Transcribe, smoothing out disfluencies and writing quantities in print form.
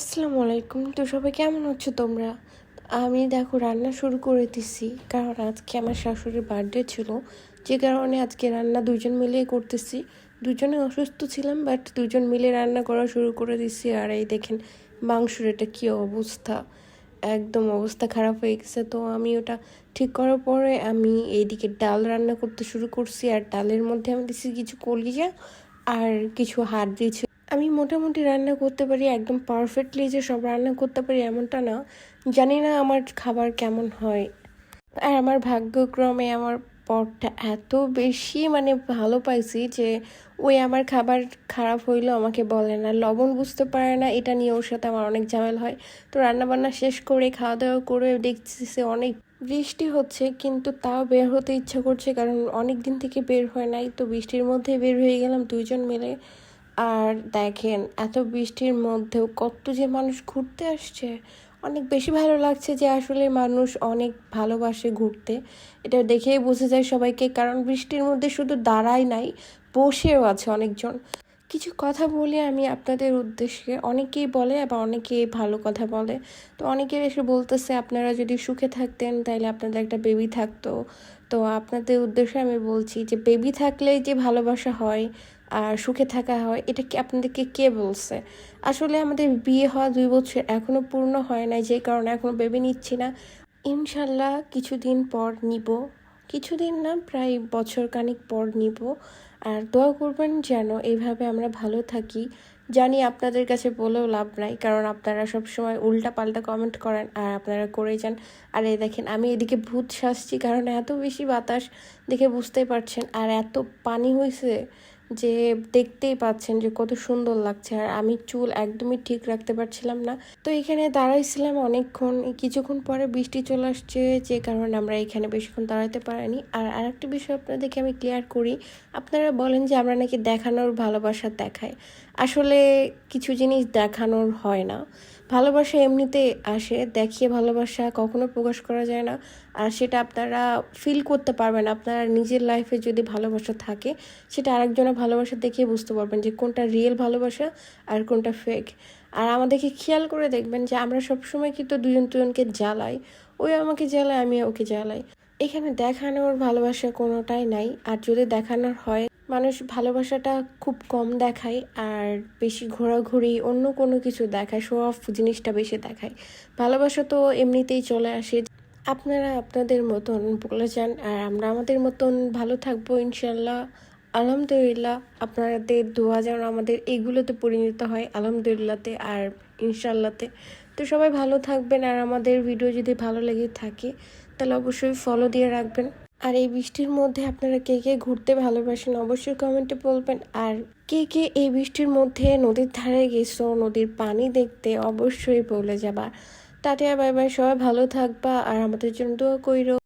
আসসালামু আলাইকুম। তো সবাই কেমন আছো তোমরা? আমি দেখো রান্না শুরু করে দিছি, কারণ আজকে আমার শাশুড়ির বার্থডে ছিল, যে কারণে আজকে রান্না দুজন মিলেই করতেছি। দুজনে অসুস্থ ছিলাম, বাট দুজন মিলে রান্না করা শুরু করে দিছি। আর এই দেখেন মাংসের এটা কী অবস্থা, একদম অবস্থা খারাপ হয়ে গেছে। তো আমি ওটা ঠিক করার পরে আমি এইদিকে ডাল রান্না করতে শুরু করছি। আর ডালের মধ্যে আমি দিছি কিছু কলিজা আর কিছু হাড় দিয়েছি। আমি মোটামুটি রান্না করতে পারি, একদম পারফেক্টলি যে সব রান্না করতে পারি এমনটা না। জানি না আমার খাবার কেমন হয়। আর আমার ভাগ্যক্রমে আমার পরটা এত বেশি ভালো পাইছি যে ওই আমার খাবার খারাপ হইলেও আমাকে বলে না, লবণ বুঝতে পারে না, এটা নিয়ে ওর সাথে আমার অনেক ঝামেলা হয়। তো রান্নাবান্না শেষ করে খাওয়া দাওয়া করে দেখতেছি অনেক বৃষ্টি হচ্ছে, কিন্তু তাও বের হতে ইচ্ছা করছে, কারণ অনেক দিন থেকে বের হয় নাই। তো বৃষ্টির মধ্যে বের হয়ে গেলাম দুইজন মিলে। আর দেখেন এত বৃষ্টির মধ্যেও কত যে মানুষ ঘুরতে আসছে, অনেক বেশি ভালো লাগছে যে আসলে মানুষ অনেক ভালোবাসে ঘুরতে। এটা দেখেই বোঝা যায় সবাইকে, কারণ বৃষ্টির মধ্যে শুধু দাঁড়ায় নাই, বসেও আছে অনেকজন। কিছু কথা বলি আমি আপনাদের উদ্দেশ্যে। অনেকেই বলে আবার অনেকেই ভালো কথা বলে। তো অনেকের এসে বলতেছে আপনারা যদি সুখে থাকতেন তাহলে আপনাদের একটা বেবি থাকতো। তো আপনাদের উদ্দেশ্যে আমি বলছি যে বেবি থাকলেই যে ভালোবাসা হয় আর সুখে থাকা হয়, এটা কি আপনাদেরকে কে বলছে? আসলে আমাদের বিয়ে হওয়া 2 বছর এখনও পূর্ণ হয় নাই, যে কারণে এখনও বেবি নিচ্ছি না। ইনশাল্লাহ কিছুদিন পর নিব, কিছুদিন না প্রায় বছর খানিক পর নিব। আর দোয়া করবেন যেন এইভাবে আমরা ভালো থাকি। জানি আপনাদের কাছে বলেও লাভ নাই, কারণ আপনারা সবসময় উল্টা পাল্টা কমেন্ট করেন আর আপনারা করেই যান। আর এই দেখেন আমি এদিকে ভূত সাজছি, কারণ এত বেশি বাতাস দেখে বুঝতেই পারছেন। আর এত পানি হয়েছে যে দেখতেই পাচ্ছেন যে কত সুন্দর লাগছে। আর আমি চুল একদমই ঠিক রাখতে পারছিলাম না। তো এখানে দাঁড়াইছিলাম অনেকক্ষণ, কিছুক্ষণ পরে বৃষ্টি চলে আসছে, যে কারণে আমরা এখানে বেশিক্ষণ দাঁড়াতে পারিনি। আর আরেকটা বিষয় আপনাদেরকে আমি ক্লিয়ার করি, আপনারা বলেন যে আমরা নাকি দেখানোর ভালোবাসা দেখাই। আসলে কিছু জিনিস দেখানোর হয় না, ভালোবাসা এমনিতে আসে, দেখিয়ে ভালোবাসা কখনো প্রকাশ করা যায় না। আর সেটা আপনারা ফিল করতে পারবেন আপনারা নিজের লাইফে যদি ভালোবাসা থাকে, সেটা আরেকজনের ভালোবাসা দেখে বুঝতে পারবেন যে কোনটা রিয়েল ভালোবাসা আর কোনটা ফেক। আর আমাদেরকে খেয়াল করে দেখবেন যে আমরা সবসময় কিন্তু দুজন দুজনকে জ্বালাই, ওই আমাকে জ্বালায় আমি ওকে জ্বালাই। এখানে দেখানোর ভালোবাসা কোনোটাই নাই। আর যদি দেখানোর হয়, মানুষ ভালোবাসাটা খুব কম দেখায় আর বেশি ঘোরাঘুরি অন্য কোনো কিছু দেখায়, শো অফ জিনিসটা বেশি দেখায়। ভালোবাসা তো এমনিতেই চলে আসে। আপনারা আপনাদের মতন বলে যান আর আমরা আমাদের মতন ভালো থাকবো ইনশাল্লাহ। আলহামদুলিল্লাহ, আপনাদের দোয়া যেন আমাদের এইগুলোতে পরিণত হয়, আলহামদুলিল্লাহতে আর ইনশাল্লাহতে। তো সবাই ভালো থাকবেন। আর আমাদের ভিডিও যদি ভালো লেগে থাকে তাহলে অবশ্যই ফলো দিয়ে রাখবেন। আর এই বৃষ্টির মধ্যে আপনারা কে কে ঘুরতে ভালোবাসেন অবশ্যই কমেন্টে বলবেন। আর কে কে এই বৃষ্টির মধ্যে নদীর ধারে গেছো নদীর পানি দেখতে অবশ্যই বলে যাবা। টাটা, বাই বাই, সবাই ভালো থাকবা আর আমাদের জন্য দোয়া কইরো।